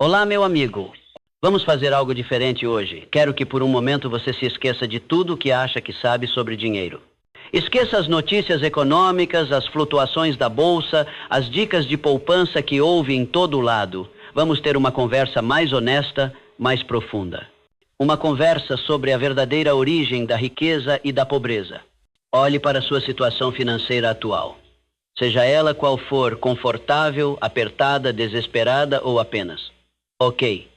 Olá, meu amigo. Vamos fazer algo diferente hoje. Quero que por um momento você se esqueça de tudo o que acha que sabe sobre dinheiro. Esqueça as notícias econômicas, as flutuações da bolsa, as dicas de poupança que ouve em todo lado. Vamos ter uma conversa mais honesta, mais profunda. Uma conversa sobre a verdadeira origem da riqueza e da pobreza. Olhe para a sua situação financeira atual. Seja ela qual for, confortável, apertada, desesperada ou apenas. Ok.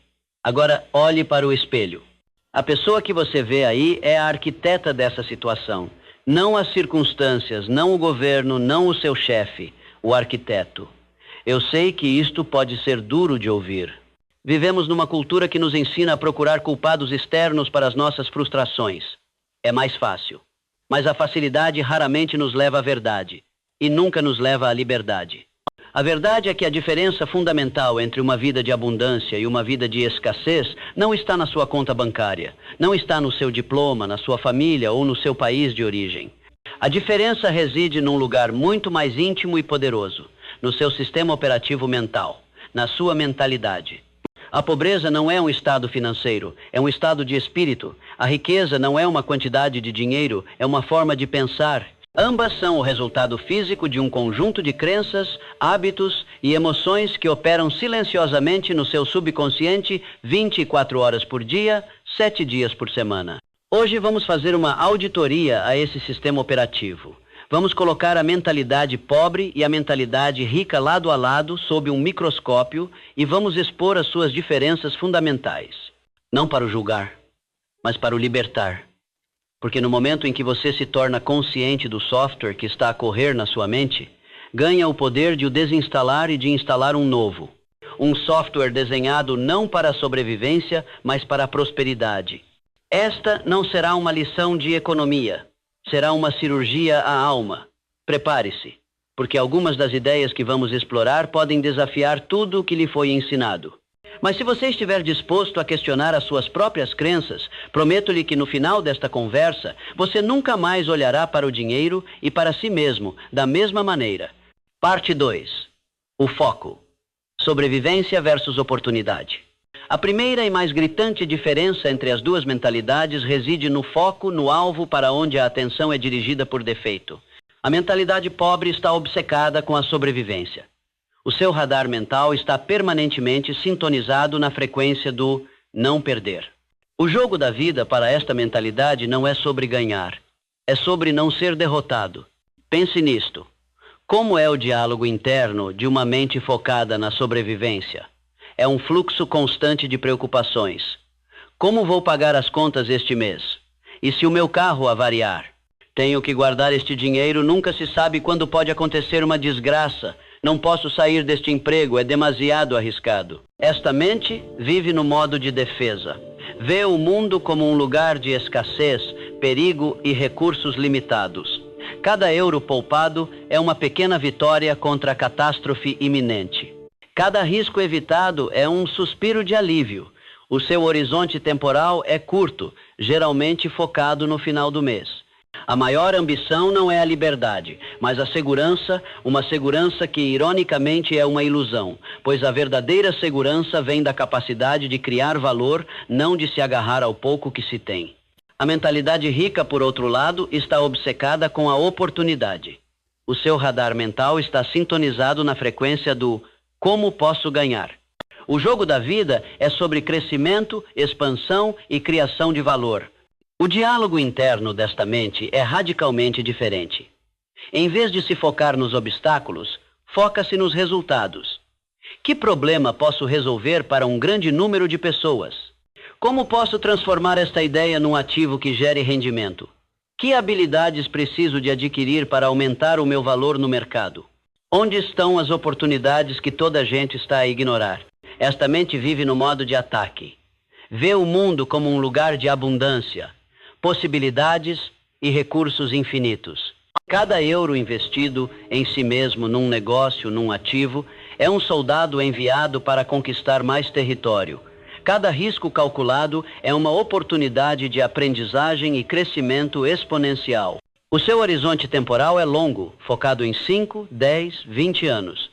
Agora olhe para o espelho. A pessoa que você vê aí é a arquiteta dessa situação. Não as circunstâncias, não o governo, não o seu chefe, o arquiteto. Eu sei que isto pode ser duro de ouvir. Vivemos numa cultura que nos ensina a procurar culpados externos para as nossas frustrações. É mais fácil. Mas a facilidade raramente nos leva à verdade. E nunca nos leva à liberdade. A verdade é que a diferença fundamental entre uma vida de abundância e uma vida de escassez não está na sua conta bancária, não está no seu diploma, na sua família ou no seu país de origem. A diferença reside num lugar muito mais íntimo e poderoso, no seu sistema operativo mental, na sua mentalidade. A pobreza não é um estado financeiro, é um estado de espírito. A riqueza não é uma quantidade de dinheiro, é uma forma de pensar. Ambas são o resultado físico de um conjunto de crenças, hábitos e emoções que operam silenciosamente no seu subconsciente 24 horas por dia, 7 dias por semana. Hoje vamos fazer uma auditoria a esse sistema operativo. Vamos colocar a mentalidade pobre e a mentalidade rica lado a lado sob um microscópio e vamos expor as suas diferenças fundamentais. Não para o julgar, mas para o libertar. Porque no momento em que você se torna consciente do software que está a correr na sua mente, ganha o poder de o desinstalar e de instalar um novo. Um software desenhado não para a sobrevivência, mas para a prosperidade. Esta não será uma lição de economia, será uma cirurgia à alma. Prepare-se, porque algumas das ideias que vamos explorar podem desafiar tudo o que lhe foi ensinado. Mas se você estiver disposto a questionar as suas próprias crenças, prometo-lhe que no final desta conversa, você nunca mais olhará para o dinheiro e para si mesmo da mesma maneira. Parte 2. O foco. Sobrevivência versus oportunidade. A primeira e mais gritante diferença entre as duas mentalidades reside no foco, no alvo para onde a atenção é dirigida por defeito. A mentalidade pobre está obcecada com a sobrevivência. O seu radar mental está permanentemente sintonizado na frequência do não perder. O jogo da vida para esta mentalidade não é sobre ganhar, é sobre não ser derrotado. Pense nisto. Como é o diálogo interno de uma mente focada na sobrevivência? É um fluxo constante de preocupações. Como vou pagar as contas este mês? E se o meu carro avariar? Tenho que guardar este dinheiro, nunca se sabe quando pode acontecer uma desgraça. Não posso sair deste emprego, é demasiado arriscado. Esta mente vive no modo de defesa. Vê o mundo como um lugar de escassez, perigo e recursos limitados. Cada euro poupado é uma pequena vitória contra a catástrofe iminente. Cada risco evitado é um suspiro de alívio. O seu horizonte temporal é curto, geralmente focado no final do mês. A maior ambição não é a liberdade, mas a segurança, uma segurança que ironicamente é uma ilusão, pois a verdadeira segurança vem da capacidade de criar valor, não de se agarrar ao pouco que se tem. A mentalidade rica, por outro lado, está obcecada com a oportunidade. O seu radar mental está sintonizado na frequência do como posso ganhar. O jogo da vida é sobre crescimento, expansão e criação de valor. O diálogo interno desta mente é radicalmente diferente. Em vez de se focar nos obstáculos, foca-se nos resultados. Que problema posso resolver para um grande número de pessoas? Como posso transformar esta ideia num ativo que gere rendimento? Que habilidades preciso de adquirir para aumentar o meu valor no mercado? Onde estão as oportunidades que toda a gente está a ignorar? Esta mente vive no modo de ataque. Vê o mundo como um lugar de abundância, possibilidades e recursos infinitos. Cada euro investido em si mesmo, num negócio, num ativo, é um soldado enviado para conquistar mais território. Cada risco calculado é uma oportunidade de aprendizagem e crescimento exponencial. O seu horizonte temporal é longo, focado em 5, 10, 20 anos.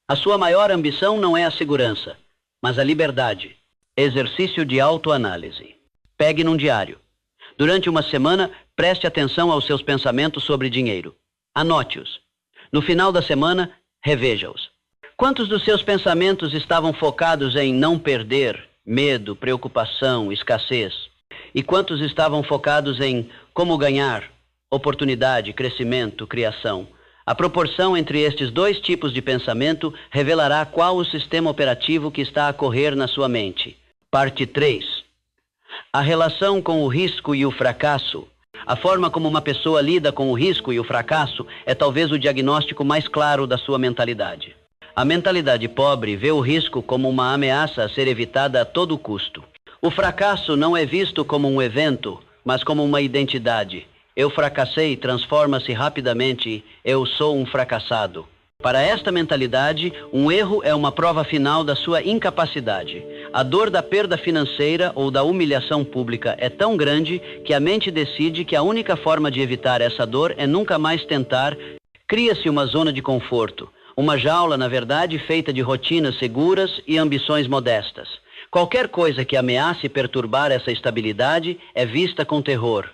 A sua maior ambição não é a segurança, mas a liberdade. Exercício de autoanálise. Pegue num diário. Durante uma semana, preste atenção aos seus pensamentos sobre dinheiro. Anote-os. No final da semana, reveja-os. Quantos dos seus pensamentos estavam focados em não perder, medo, preocupação, escassez? E quantos estavam focados em como ganhar, oportunidade, crescimento, criação? A proporção entre estes dois tipos de pensamento revelará qual o sistema operativo que está a correr na sua mente. Parte 3. A relação com o risco e o fracasso. A forma como uma pessoa lida com o risco e o fracasso é talvez o diagnóstico mais claro da sua mentalidade. A mentalidade pobre vê o risco como uma ameaça a ser evitada a todo custo. O fracasso não é visto como um evento, mas como uma identidade. Eu fracassei transforma-se rapidamente, eu sou um fracassado. Para esta mentalidade, um erro é uma prova final da sua incapacidade. A dor da perda financeira ou da humilhação pública é tão grande que a mente decide que a única forma de evitar essa dor é nunca mais tentar. Cria-se uma zona de conforto. Uma jaula, na verdade, feita de rotinas seguras e ambições modestas. Qualquer coisa que ameace perturbar essa estabilidade é vista com terror.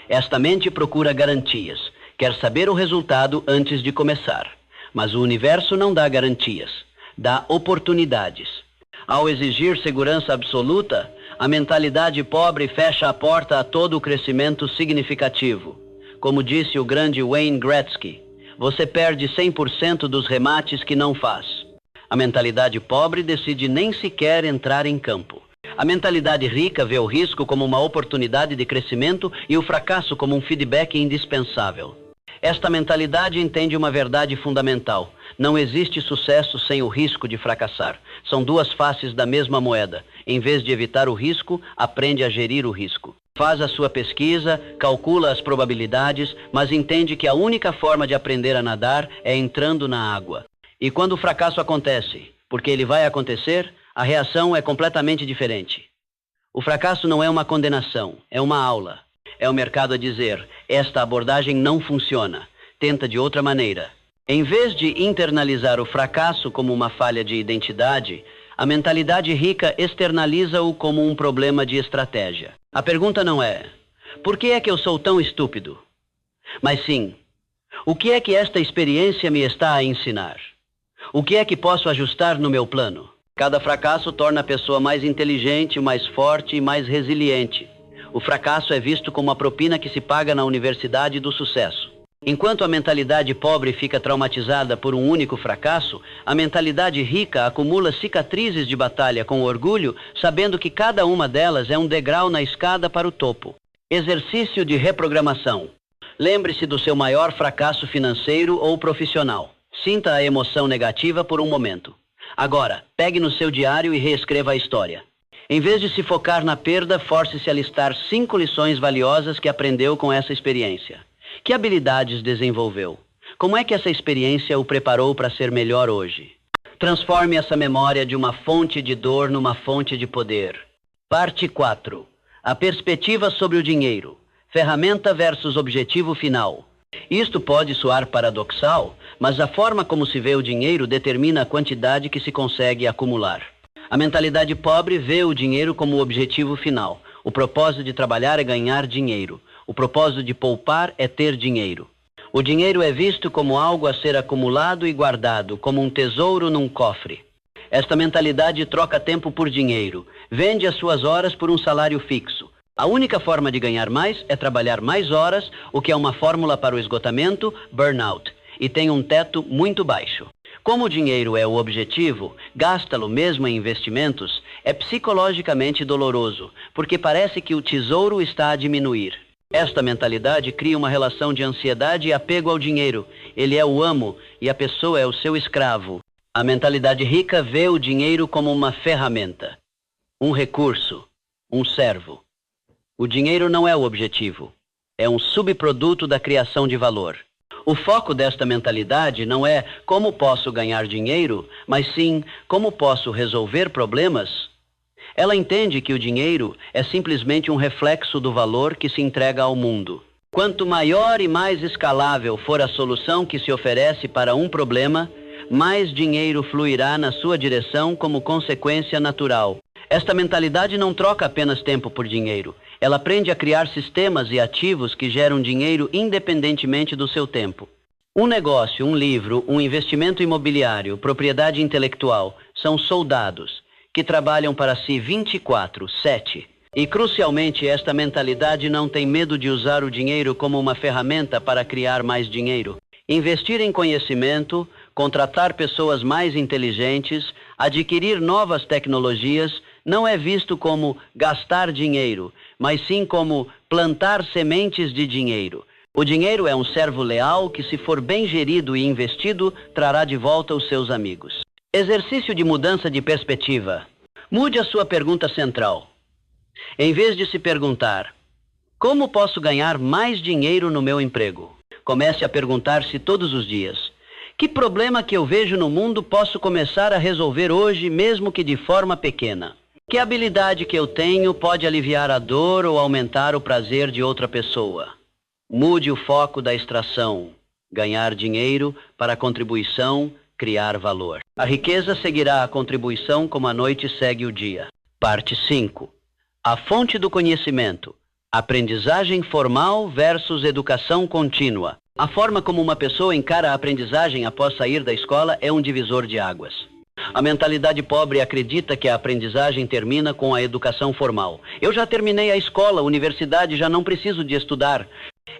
Esta mente procura garantias. Quer saber o resultado antes de começar. Mas o universo não dá garantias, dá oportunidades. Ao exigir segurança absoluta, a mentalidade pobre fecha a porta a todo o crescimento significativo. Como disse o grande Wayne Gretzky, você perde 100% dos remates que não faz. A mentalidade pobre decide nem sequer entrar em campo. A mentalidade rica vê o risco como uma oportunidade de crescimento e o fracasso como um feedback indispensável. Esta mentalidade entende uma verdade fundamental. Não existe sucesso sem o risco de fracassar. São duas faces da mesma moeda. Em vez de evitar o risco, aprende a gerir o risco. Faz a sua pesquisa, calcula as probabilidades, mas entende que a única forma de aprender a nadar é entrando na água. E quando o fracasso acontece, porque ele vai acontecer, a reação é completamente diferente. O fracasso não é uma condenação, é uma aula. É o mercado a dizer, esta abordagem não funciona, tenta de outra maneira. Em vez de internalizar o fracasso como uma falha de identidade, a mentalidade rica externaliza-o como um problema de estratégia. A pergunta não é, por que é que eu sou tão estúpido? Mas sim, o que é que esta experiência me está a ensinar? O que é que posso ajustar no meu plano? Cada fracasso torna a pessoa mais inteligente, mais forte e mais resiliente. O fracasso é visto como a propina que se paga na universidade do sucesso. Enquanto a mentalidade pobre fica traumatizada por um único fracasso, a mentalidade rica acumula cicatrizes de batalha com orgulho, sabendo que cada uma delas é um degrau na escada para o topo. Exercício de reprogramação. Lembre-se do seu maior fracasso financeiro ou profissional. Sinta a emoção negativa por um momento. Agora, pegue no seu diário e reescreva a história. Em vez de se focar na perda, force-se a listar 5 lições valiosas que aprendeu com essa experiência. Que habilidades desenvolveu? Como é que essa experiência o preparou para ser melhor hoje? Transforme essa memória de uma fonte de dor numa fonte de poder. Parte 4. A perspectiva sobre o dinheiro. Ferramenta versus objetivo final. Isto pode soar paradoxal, mas a forma como se vê o dinheiro determina a quantidade que se consegue acumular. A mentalidade pobre vê o dinheiro como o objetivo final. O propósito de trabalhar é ganhar dinheiro. O propósito de poupar é ter dinheiro. O dinheiro é visto como algo a ser acumulado e guardado, como um tesouro num cofre. Esta mentalidade troca tempo por dinheiro. Vende as suas horas por um salário fixo. A única forma de ganhar mais é trabalhar mais horas, o que é uma fórmula para o esgotamento, burnout, e tem um teto muito baixo. Como o dinheiro é o objetivo, gastá-lo mesmo em investimentos é psicologicamente doloroso, porque parece que o tesouro está a diminuir. Esta mentalidade cria uma relação de ansiedade e apego ao dinheiro. Ele é o amo e a pessoa é o seu escravo. A mentalidade rica vê o dinheiro como uma ferramenta, um recurso, um servo. O dinheiro não é o objetivo, é um subproduto da criação de valor. O foco desta mentalidade não é como posso ganhar dinheiro, mas sim como posso resolver problemas. Ela entende que o dinheiro é simplesmente um reflexo do valor que se entrega ao mundo. Quanto maior e mais escalável for a solução que se oferece para um problema, mais dinheiro fluirá na sua direção como consequência natural. Esta mentalidade não troca apenas tempo por dinheiro. Ela aprende a criar sistemas e ativos que geram dinheiro independentemente do seu tempo. Um negócio, um livro, um investimento imobiliário, propriedade intelectual, são soldados que trabalham para si 24/7. E, crucialmente, esta mentalidade não tem medo de usar o dinheiro como uma ferramenta para criar mais dinheiro. Investir em conhecimento, contratar pessoas mais inteligentes, adquirir novas tecnologias, não é visto como gastar dinheiro, mas sim como plantar sementes de dinheiro. O dinheiro é um servo leal que, se for bem gerido e investido, trará de volta os seus amigos. Exercício de mudança de perspectiva. Mude a sua pergunta central. Em vez de se perguntar, como posso ganhar mais dinheiro no meu emprego? Comece a perguntar-se todos os dias, que problema que eu vejo no mundo posso começar a resolver hoje, mesmo que de forma pequena? Que habilidade que eu tenho pode aliviar a dor ou aumentar o prazer de outra pessoa? Mude o foco da extração, ganhar dinheiro para a contribuição, criar valor. A riqueza seguirá a contribuição como a noite segue o dia. Parte 5. A fonte do conhecimento. Aprendizagem formal versus educação contínua. A forma como uma pessoa encara a aprendizagem após sair da escola é um divisor de águas. A mentalidade pobre acredita que a aprendizagem termina com a educação formal. Eu já terminei a escola, a universidade, já não preciso de estudar.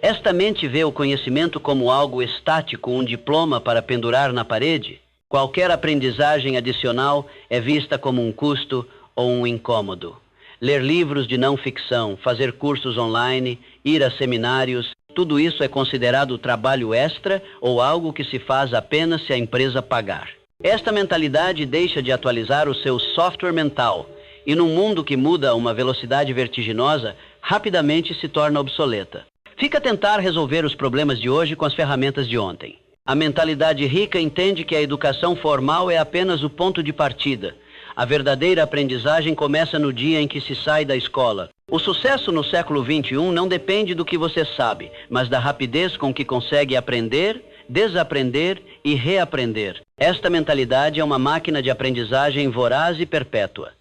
Esta mente vê o conhecimento como algo estático, um diploma para pendurar na parede. Qualquer aprendizagem adicional é vista como um custo ou um incômodo. Ler livros de não ficção, fazer cursos online, ir a seminários, tudo isso é considerado trabalho extra ou algo que se faz apenas se a empresa pagar. Esta mentalidade deixa de atualizar o seu software mental e, num mundo que muda a uma velocidade vertiginosa, rapidamente se torna obsoleta. Fica a tentar resolver os problemas de hoje com as ferramentas de ontem. A mentalidade rica entende que a educação formal é apenas o ponto de partida. A verdadeira aprendizagem começa no dia em que se sai da escola. O sucesso no século XXI não depende do que você sabe, mas da rapidez com que consegue aprender, desaprender e reaprender. Esta mentalidade é uma máquina de aprendizagem voraz e perpétua.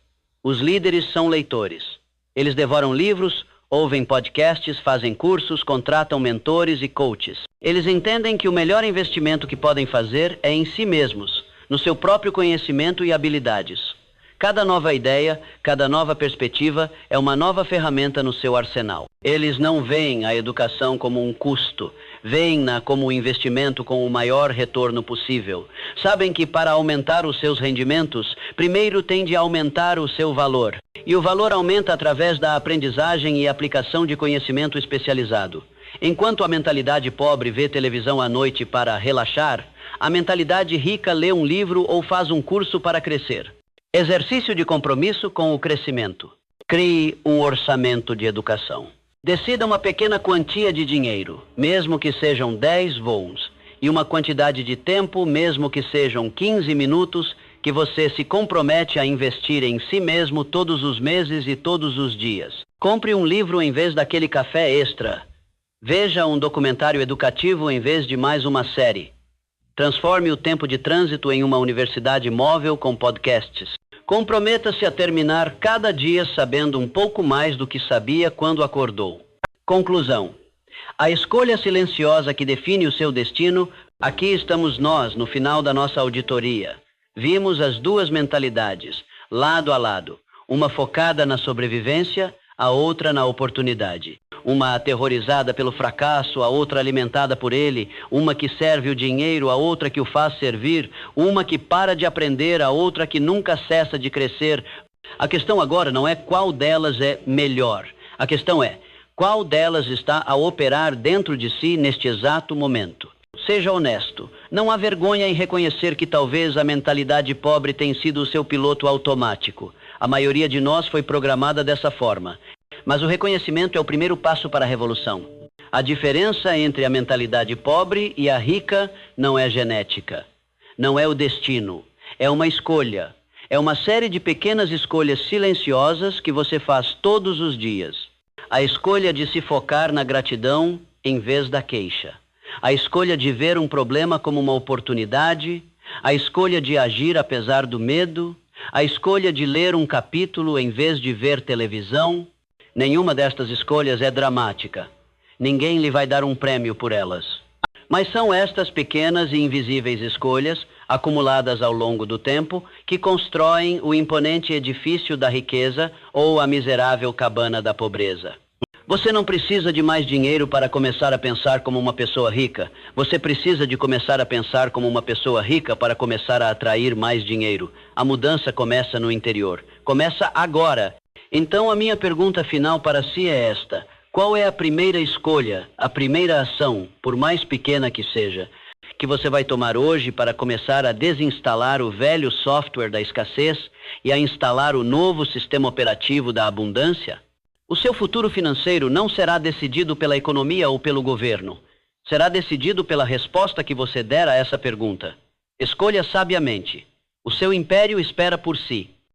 Os líderes são leitores. Eles devoram livros, ouvem podcasts, fazem cursos, contratam mentores e coaches. Eles entendem que o melhor investimento que podem fazer é em si mesmos, no seu próprio conhecimento e habilidades. Cada nova ideia, cada nova perspectiva é uma nova ferramenta no seu arsenal. Eles não veem a educação como um custo, veem-na como um investimento com o maior retorno possível. Sabem que para aumentar os seus rendimentos, primeiro tem de aumentar o seu valor. E o valor aumenta através da aprendizagem e aplicação de conhecimento especializado. Enquanto a mentalidade pobre vê televisão à noite para relaxar, a mentalidade rica lê um livro ou faz um curso para crescer. Exercício de compromisso com o crescimento. Crie um orçamento de educação. Decida uma pequena quantia de dinheiro, mesmo que sejam 10 voos, e uma quantidade de tempo, mesmo que sejam 15 minutos, que você se compromete a investir em si mesmo todos os meses e todos os dias. Compre um livro em vez daquele café extra. Veja um documentário educativo em vez de mais uma série. Transforme o tempo de trânsito em uma universidade móvel com podcasts. Comprometa-se a terminar cada dia sabendo um pouco mais do que sabia quando acordou. Conclusão. A escolha silenciosa que define o seu destino, aqui estamos nós no final da nossa auditoria. Vimos as duas mentalidades, lado a lado. Uma focada na sobrevivência, a outra na oportunidade. Uma aterrorizada pelo fracasso, a outra alimentada por ele, uma que serve o dinheiro, a outra que o faz servir, uma que para de aprender, a outra que nunca cessa de crescer. A questão agora não é qual delas é melhor. A questão é qual delas está a operar dentro de si neste exato momento. Seja honesto. Não há vergonha em reconhecer que talvez a mentalidade pobre tenha sido o seu piloto automático. A maioria de nós foi programada dessa forma. Mas o reconhecimento é o primeiro passo para a revolução. A diferença entre a mentalidade pobre e a rica não é genética. Não é o destino. É uma escolha. É uma série de pequenas escolhas silenciosas que você faz todos os dias. A escolha de se focar na gratidão em vez da queixa. A escolha de ver um problema como uma oportunidade. a escolha de agir apesar do medo, a escolha de ler um capítulo em vez de ver televisão. Nenhuma destas escolhas é dramática. Ninguém lhe vai dar um prêmio por elas. Mas são estas pequenas e invisíveis escolhas, acumuladas ao longo do tempo, que constroem o imponente edifício da riqueza ou a miserável cabana da pobreza. Você não precisa de mais dinheiro para começar a pensar como uma pessoa rica. Você precisa de começar a pensar como uma pessoa rica para começar a atrair mais dinheiro. A mudança começa no interior. Começa agora. Então a minha pergunta final para si é esta: qual é a primeira escolha, a primeira ação, por mais pequena que seja, que você vai tomar hoje para começar a desinstalar o velho software da escassez e a instalar o novo sistema operativo da abundância? O seu futuro financeiro não será decidido pela economia ou pelo governo. Será decidido pela resposta que você der a essa pergunta. Escolha sabiamente. O seu império espera por si.